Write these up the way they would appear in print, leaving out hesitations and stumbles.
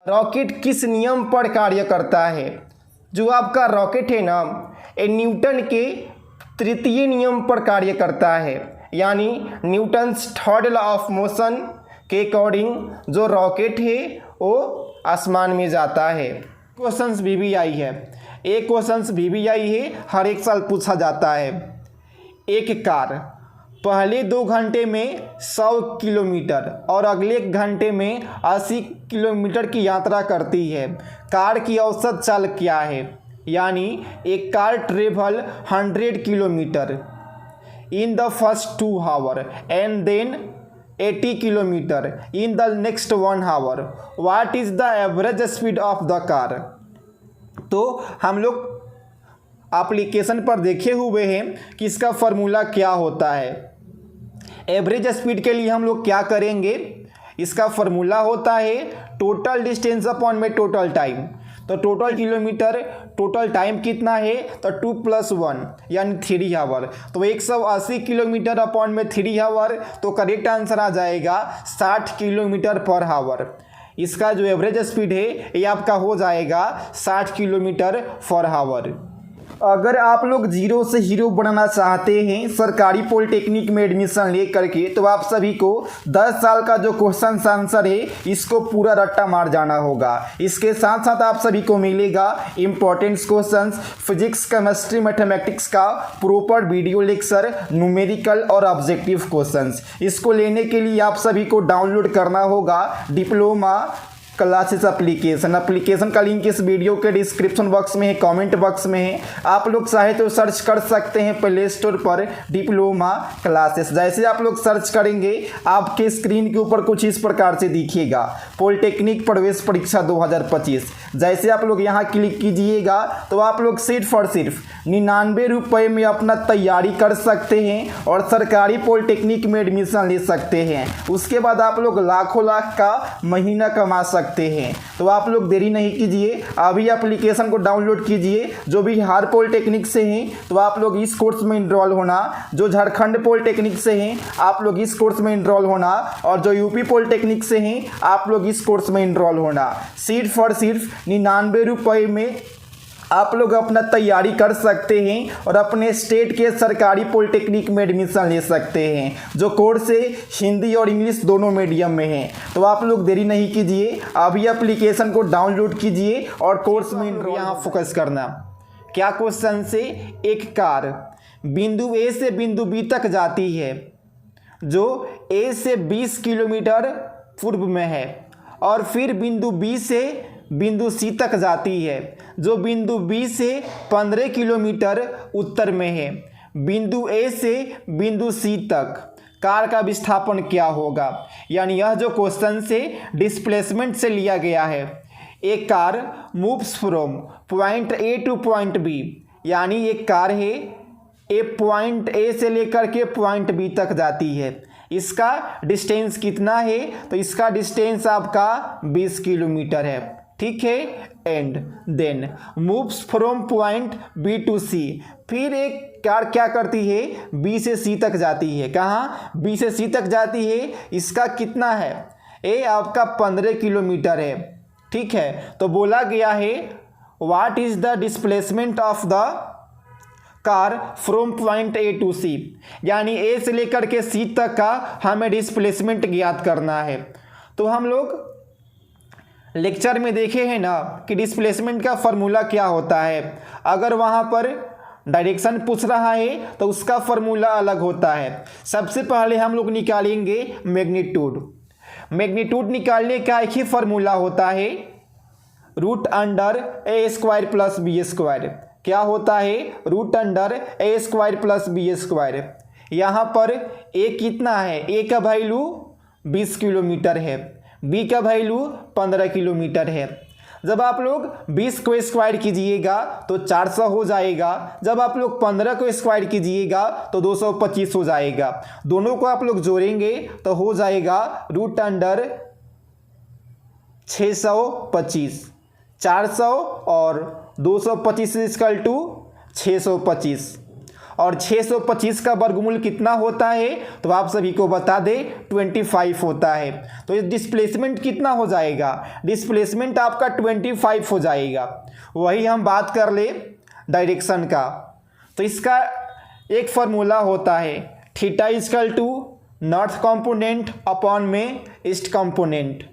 Rocket किस नियम पर कार्य करता है? जो आपका रॉकेट है ना, ये न्यूटन के तृतीय नियम पर कार्य करता है, यानी Newton's third law of motion के अकॉर्डिंग जो रॉकेट है वो आसमान में जाता है। क्वेश्चंस VVI है, एक क्वेश्चंस VVI है, हर एक साल पूछा जाता है। एक कार पहले 2 घंटे में 100 किलोमीटर और अगले घंटे में 80 किलोमीटर की यात्रा करती है। कार की औसत चाल क्या है? यानी एक car travel 100 kilometre in the first 2 hour and then 80 kilometre in the next 1 hour. What is the average speed of the car? तो हम लोग एप्लीकेशन पर देखे हुए हैं कि इसका फॉर्मूला क्या होता है। एवरेज स्पीड के लिए हम लोग क्या करेंगे, इसका फॉर्मूला होता है टोटल डिस्टेंस अपॉन में टोटल टाइम। तो टोटल किलोमीटर, टोटल टाइम कितना है? तो 2 + 1 यानी 3 आवर। तो 180 किलोमीटर अपॉन में 3 आवर, तो करेक्ट आंसर आ जाएगा 60 किलोमीटर पर आवर। इसका जो एवरेज स्पीड है ये आपका हो जाएगा 60 किलोमीटर पर आवर। अगर आप लोग जीरो से हीरो बनना चाहते हैं सरकारी पॉलिटेक्निक में एडमिशन ले करके, तो आप सभी को 10 साल का जो क्वेश्चन आंसर है इसको पूरा रट्टा मार जाना होगा। इसके साथ साथ आप सभी को मिलेगा important questions, physics, chemistry, mathematics का प्रॉपर वीडियो लेक्चर, न्यूमेरिकल और ऑब्जेक्टिव क्वेश्चंस। इसको लेने के लिए आप सभी को डाउनलोड करना होगा डिप्लोमा क्लासेस एप्लीकेशन का लिंक इस वीडियो के डिस्क्रिप्शन बॉक्स में है, कमेंट बॉक्स में है। आप लोग चाहे तो सर्च कर सकते हैं प्ले स्टोर पर डिप्लोमा क्लासेस। जैसे आप लोग सर्च करेंगे आपके स्क्रीन के ऊपर कुछ इस प्रकार से दिखेगा, पॉलिटेक्निक प्रवेश परीक्षा 2025। जैसे आप लोग यहाँ क्लिक कीजिएगा तो आप लोग सिर्फ और सिर्फ 99 रुपये में अपना तैयारी कर सकते हैं और सरकारी पॉलिटेक्निक में एडमिशन ले सकते हैं। उसके बाद आप लोग लाखों लाख का महीना कमा सकते हैं। तो आप लोग देरी नहीं कीजिए, अभी एप्लीकेशन को डाउनलोड कीजिए। जो भी बिहार पॉलिटेक्निक से हैं तो आप लोग इस कोर्स में इनरोल होना, जो झारखंड पॉलिटेक्निक से हैं आप लोग इस कोर्स में इनरोल होना, और जो यूपी पॉलिटेक्निक से हैं आप लोग इस कोर्स में इनरोल होना। सिर्फ और सिर्फ 99 रुपये में आप लोग अपना तैयारी कर सकते हैं और अपने स्टेट के सरकारी पॉलिटेक्निक में एडमिशन ले सकते हैं, जो कोर्स है हिंदी और इंग्लिश दोनों मीडियम में है। तो आप लोग देरी नहीं कीजिए, अभी एप्लीकेशन को डाउनलोड कीजिए और कोर्स में यहाँ फोकस करना। क्या क्वेश्चन से, एक कार बिंदु A से बिंदु B तक जाती है जो A से 20 किलोमीटर पूर्व में है, और फिर बिंदु B से बिंदु C तक जाती है जो बिंदु B से 15 किलोमीटर उत्तर में है। बिंदु A से बिंदु C तक कार का विस्थापन क्या होगा? यानी यह जो क्वेश्चन से डिस्प्लेसमेंट से लिया गया है। एक car moves from point A two point B, यानी एक कार है पॉइंट A से लेकर के पॉइंट B तक जाती है। इसका डिस्टेंस कितना है? तो इसका डिस्टेंस आपका 20 किलोमीटर है, ठीक है। And then moves from point B to C, फिर एक कार क्या करती है? B से C तक जाती है। कहाँ? B से C तक जाती है। इसका कितना है? ये आपका 15 किलोमीटर है, ठीक है। तो बोला गया है what is the displacement of the car from point A to C, यानी A से लेकर के C तक का हमें डिस्प्लेसमेंट ज्ञात करना है। तो हम लोग लेक्चर में देखे हैं ना कि डिस्प्लेसमेंट का फॉर्मूला क्या होता है। अगर वहाँ पर डायरेक्शन पूछ रहा है तो उसका फॉर्मूला अलग होता है। सबसे पहले हम लोग निकालेंगे मैग्नीट्यूड। मैग्नीट्यूड निकालने का एक ही फॉर्मूला होता है, √A² + B²। क्या होता है? √A² + B²। यहाँ पर A कितना है? A का वैल्यू 20 किलोमीटर है, B का वैल्यू 15 किलोमीटर है। जब आप लोग 20 को स्क्वायर कीजिएगा तो 400 हो जाएगा, जब आप लोग 15 को स्क्वायर कीजिएगा तो 225 हो जाएगा। दोनों को आप लोग जोड़ेंगे तो हो जाएगा √625। 400 और 225 = 625। और 625 का वर्गमूल कितना होता है, तो आप सभी को बता दें 25 होता है। तो ये डिस्प्लेसमेंट कितना हो जाएगा, डिस्प्लेसमेंट आपका 25 हो जाएगा। वही हम बात कर ले डायरेक्शन का, तो इसका एक फार्मूला होता है theta equal to north component upon में ईस्ट कंपोनेंट।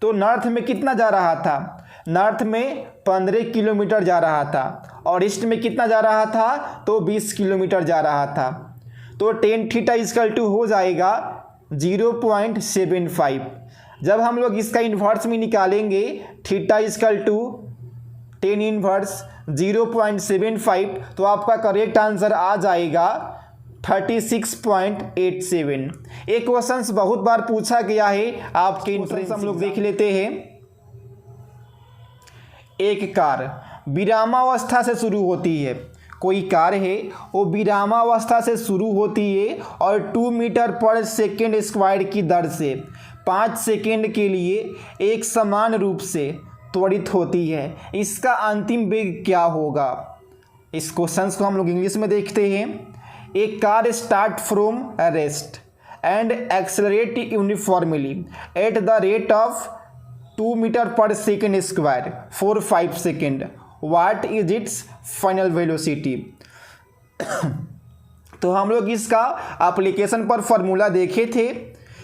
तो नॉर्थ में कितना जा रहा था, नॉर्थ में 15 किलोमीटर जा रहा था और ईस्ट में कितना जा रहा था, तो 20 किलोमीटर जा रहा था। तो टेन थीटा इक्वल टू हो जाएगा 0.75। जब हम लोग इसका इन्वर्स में निकालेंगे theta equal to tan inverse 0.75, तो आपका करेक्ट आंसर आ जाएगा 36.87। एक क्वेश्चन बहुत बार पूछा गया है आपके इंट्रेंस, हम लोग देख लेते हैं। एक कार विरामावस्था से शुरू होती है, कोई कार है वो विरामावस्था से शुरू होती है और 2 मीटर पर सेकेंड स्क्वायर की दर से 5 सेकेंड के लिए एक समान रूप से त्वरित होती है। इसका अंतिम वेग क्या होगा। इस क्वेश्चन को हम लोग इंग्लिश में देखते हैं। A car start from rest and accelerate uniformly at the rate of 2 metre per second square for 5 second. What is its final velocity. तो हम लोग इसका एप्लीकेशन पर फॉर्मूला देखे थे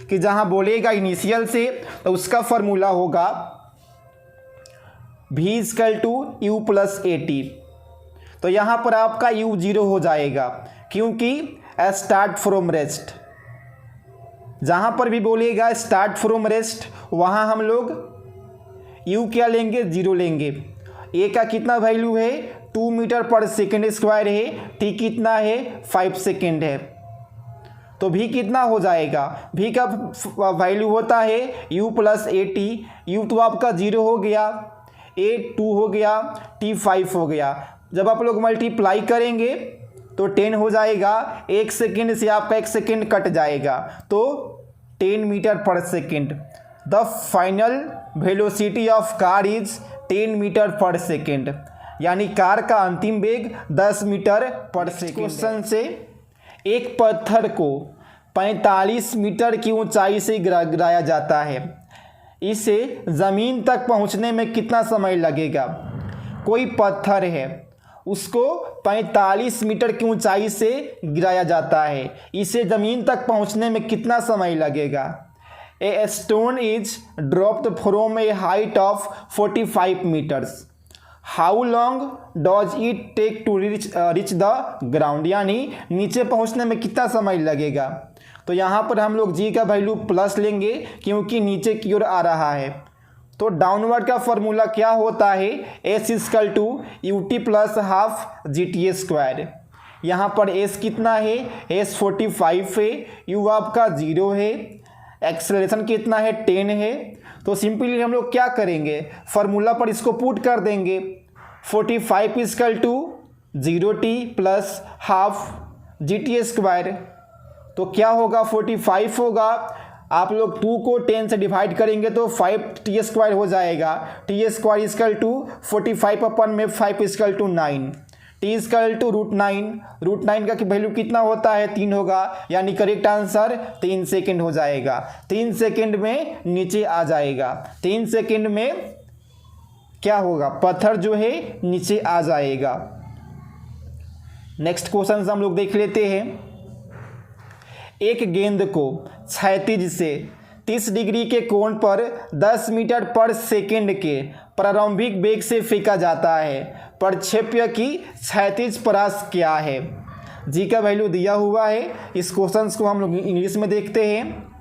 कि जहां बोलेगा इनिशियल से, तो उसका फॉर्मूला होगा v equal to u plus a t. तो यहाँ पर आपका u 0 हो जाएगा क्योंकि स्टार्ट फ्रॉम रेस्ट, जहाँ पर भी बोलेगा स्टार्ट फ्रॉम रेस्ट वहाँ हम लोग u क्या लेंगे, 0 लेंगे। a का कितना वैल्यू है, 2 मीटर पर सेकेंड स्क्वायर है, t कितना है, 5 सेकेंड है। तो v कितना हो जाएगा, v का वैल्यू होता है u plus a T. u तो आपका 0 हो गया, a 2 हो गया, t 5 हो गया। जब आप लोग मल्टीप्लाई करेंगे तो 10 हो जाएगा। 1 सेकेंड से आपका 1 सेकेंड कट जाएगा, तो 10 metre per second. The final velocity of car is 10 metre per second, यानी कार का अंतिम वेग 10 मीटर पर सेकेंड। क्वेश्चन से एक पत्थर को 45 मीटर की ऊंचाई से गिराया जाता है, इसे ज़मीन तक पहुंचने में कितना समय लगेगा। कोई पत्थर है, उसको 45 मीटर की ऊंचाई से गिराया जाता है, इसे ज़मीन तक पहुंचने में कितना समय लगेगा। A stone is dropped from a height of 45 metres, how long does it take to reach the ground, यानी नीचे पहुंचने में कितना समय लगेगा। तो यहाँ पर हम लोग जी का वैल्यू प्लस लेंगे क्योंकि नीचे की ओर आ रहा है। तो डाउनवर्ड का फॉर्मूला क्या होता है, s equal to u t plus half g t square. यहाँ पर एस कितना है, एस 45 है, यू आपका 0 है, एक्सेलरेशन कितना है 10 है। तो सिंपली हम लोग क्या करेंगे, फार्मूला पर इसको पुट कर देंगे। 45 equal to 0t plus half g t square. तो क्या होगा, 45 होगा, आप लोग 2 को 10 से डिवाइड करेंगे तो 5t स्क्वायर हो जाएगा। T square equal to 45 upon में 5 equal to 9, t equal to √9। √9 का वैल्यू कितना होता है, 3 होगा, यानी करेक्ट आंसर 3 सेकेंड हो जाएगा। 3 सेकेंड में नीचे आ जाएगा, 3 सेकेंड में क्या होगा, पत्थर जो है नीचे आ जाएगा। नेक्स्ट क्वेश्चन हम लोग देख लेते हैं। एक गेंद को क्षैतिज से 30 डिग्री के कोण पर 10 मीटर पर सेकेंड के प्रारंभिक वेग से फेंका जाता है, प्रक्षेप्य की क्षैतिज परास क्या है। जी का वैल्यू दिया हुआ है। इस क्वेश्चन को हम लोग इंग्लिश में देखते हैं।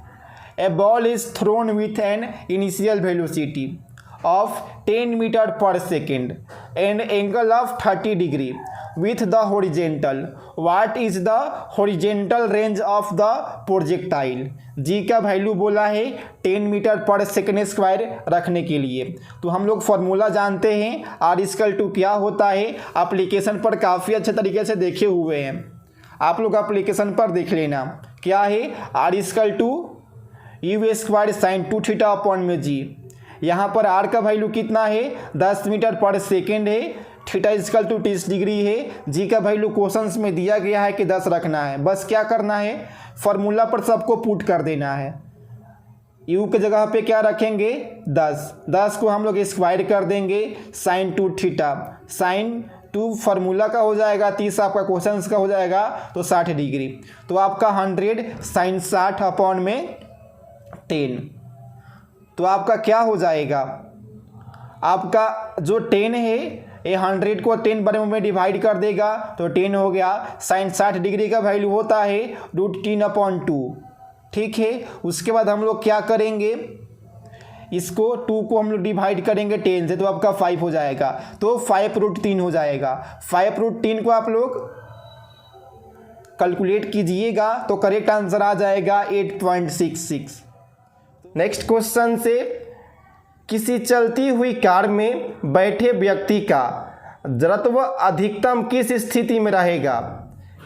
A ball is thrown with an initial velocity of 10 metre per second and angle of 30 degree with the horizontal, what is the horizontal range of the projectile। जी का वैल्यू बोला है 10 मीटर पर सेकेंड स्क्वायर रखने के लिए। तो हम लोग formula जानते हैं, आर इक्वल टू क्या होता है, एप्लीकेशन पर काफ़ी अच्छे तरीके से देखे हुए हैं, आप लोग एप्लीकेशन पर देख लेना। क्या है, R equal to u square sine 2 theta upon में जी। यहाँ पर आर का वैल्यू कितना है, 10 मीटर पर सेकेंड है, थीटा इजकल टू 30 डिग्री है। जी का वैल्यू क्वेश्चंस में दिया गया है कि 10 रखना है। बस क्या करना है, फार्मूला पर सबको पुट कर देना है। यू के जगह पे क्या रखेंगे 10 को हम लोग स्क्वायर कर देंगे साइन 2 थीटा। साइन 2 फार्मूला का हो जाएगा, 30 आपका क्वेश्चंस का हो जाएगा तो 60 डिग्री। तो आपका 100 साइन 60 अपॉन में 10। तो आपका क्या हो जाएगा, आपका जो 10 है ये 100 को 10 बार में डिवाइड कर देगा तो 10 हो गया। साइन 60 डिग्री का वैल्यू होता है √10/2। ठीक है, उसके बाद हम लोग क्या करेंगे, इसको 2 को हम लोग डिवाइड करेंगे 10 से तो आपका 5 हो जाएगा। तो 5√3 हो जाएगा। 5√3 को आप लोग कैलकुलेट कीजिएगा तो करेक्ट आंसर आ जाएगा 8.66। नेक्स्ट क्वेश्चन से, किसी चलती हुई कार में बैठे व्यक्ति का जड़त्व अधिकतम किस स्थिति में रहेगा,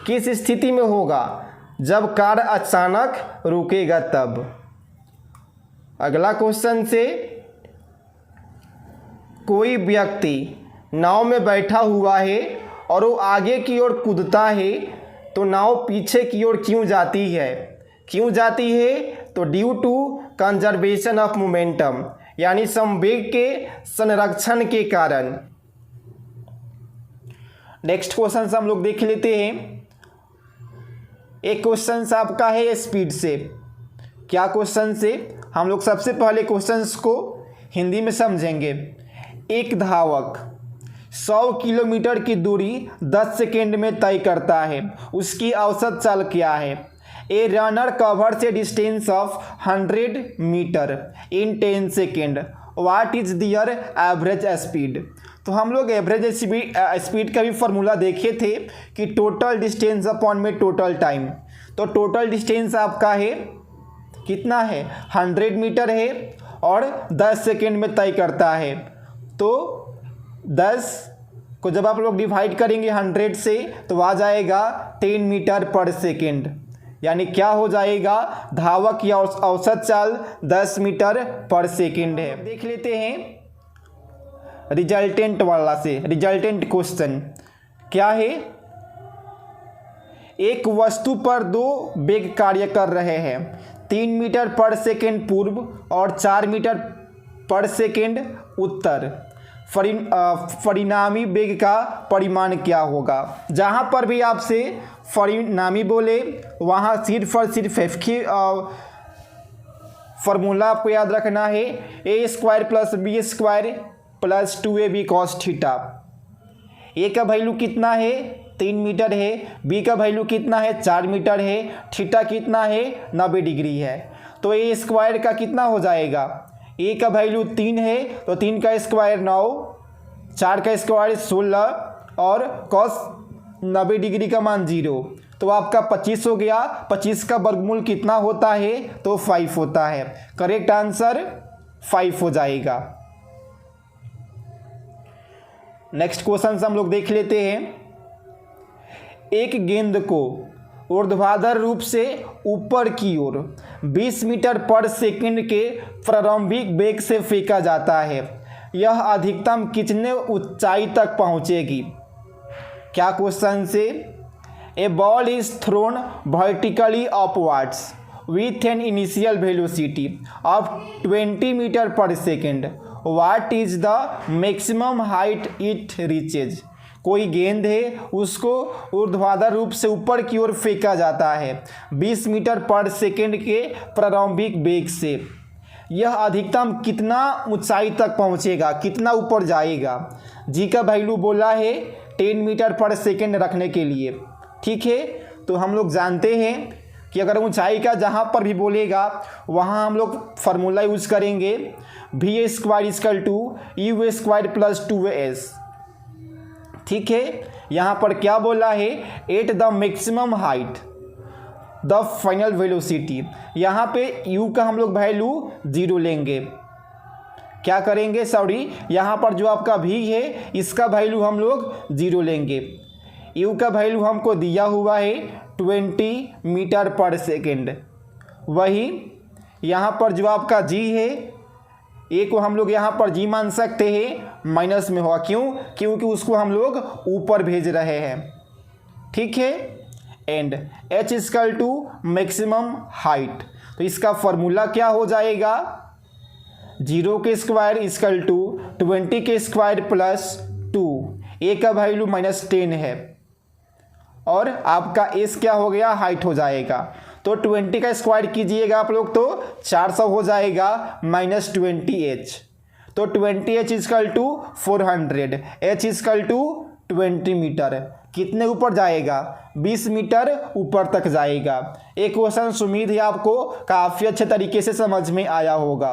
किस स्थिति में होगा, जब कार अचानक रुकेगा तब। अगला क्वेश्चन से, कोई व्यक्ति नाव में बैठा हुआ है और वो आगे की ओर कूदता है तो नाव पीछे की ओर क्यों जाती है, क्यों जाती है, तो due to conservation of momentum, यानी संवेग के संरक्षण के कारण। नेक्स्ट क्वेश्चन हम लोग देख लेते हैं। एक क्वेश्चन आपका है स्पीड से। क्या क्वेश्चन से, हम लोग सबसे पहले क्वेश्चंस को हिंदी में समझेंगे। एक धावक 100 किलोमीटर की दूरी 10 सेकेंड में तय करता है, उसकी औसत चाल क्या है। A runner covers a distance of 100 metre in 10 second, what is their average speed. तो हम लोग एवरेज स्पीड का भी फार्मूला देखे थे कि टोटल डिस्टेंस अपॉन में टोटल टाइम। तो टोटल डिस्टेंस आपका है कितना है 100 मीटर है और 10 सेकेंड में तय करता है। तो 10 को जब आप लोग डिवाइड करेंगे 100 से तो आ जाएगा 10 मीटर पर सेकेंड, यानी क्या हो जाएगा, धावक की औसत चाल 10 मीटर पर सेकेंड है। देख लेते हैं रिजल्टेंट वाला से। रिजल्टेंट क्वेश्चन क्या है, एक वस्तु पर 2 वेग कार्य कर रहे हैं, 3 मीटर पर सेकेंड पूर्व और 4 मीटर पर सेकेंड उत्तर। परिणामी वेग का परिमाण क्या होगा। जहाँ पर भी आपसे परिणामी बोले वहाँ सिर्फ और सिर्फ एफ की फार्मूला आपको याद रखना है, a² + b² + 2ab cos theta. ए का वैल्यू कितना है 3 मीटर है, बी का वैल्यू कितना है 4 मीटर है, थीटा कितना है 90 डिग्री है। तो a² का कितना हो जाएगा, ए का वैल्यू 3 है तो 3 का स्क्वायर 9, 4 का स्क्वायर 16 और cos 90 डिग्री का मान 0, तो आपका 25 हो गया। 25 का वर्गमूल कितना होता है, तो 5 होता है। करेक्ट आंसर 5 हो जाएगा। नेक्स्ट क्वेश्चन हम लोग देख लेते हैं। एक गेंद को ऊर्ध्वाधर रूप से ऊपर की ओर 20 मीटर पर सेकंड के प्रारंभिक वेग से फेंका जाता है, यह अधिकतम कितने ऊंचाई तक पहुंचेगी। क्या क्वेश्चन से, a ball is thrown vertically upwards with an initial velocity of 20 metre per second, what is the maximum height it reaches. कोई गेंद है उसको ऊर्ध्वाधर रूप से ऊपर की ओर फेंका जाता है 20 मीटर पर सेकेंड के प्रारंभिक वेग से, यह अधिकतम कितना ऊंचाई तक पहुंचेगा, कितना ऊपर जाएगा। जी का वैल्यू बोला है 10 मीटर पर सेकेंड रखने के लिए। ठीक है, तो हम लोग जानते हैं कि अगर ऊंचाई का जहाँ पर भी बोलेगा वहाँ हम लोग फार्मूला यूज करेंगे v² = u² + 2as। ठीक है, यहाँ पर क्या बोला है, at the maximum height the final velocity. यहाँ पे u का हम लोग वैल्यू 0 लेंगे। क्या करेंगे, सॉरी, यहाँ पर जो आपका v है इसका वैल्यू हम लोग 0 लेंगे। u का वैल्यू हमको दिया हुआ है 20 मीटर पर सेकेंड। वही यहाँ पर जो आपका g है ए को हम लोग यहाँ पर जी मान सकते हैं, माइनस में होगा, क्यों? क्योंकि उसको हम लोग ऊपर भेज रहे हैं, ठीक है। And h equal to maximum height, तो इसका फॉर्मूला क्या हो जाएगा? 0 के स्क्वायर इक्वल टू 20 के स्क्वायर प्लस 2, ए का वैल्यू -10 है और आपका एस क्या हो गया? हाइट हो जाएगा। तो 20 का स्क्वायर कीजिएगा आप लोग तो 400 हो जाएगा -20h, तो 20h equal to 400, h equal to 20 metre. कितने ऊपर जाएगा? 20 मीटर ऊपर तक जाएगा। एक क्वेश्चन उम्मीद है आपको काफ़ी अच्छे तरीके से समझ में आया होगा।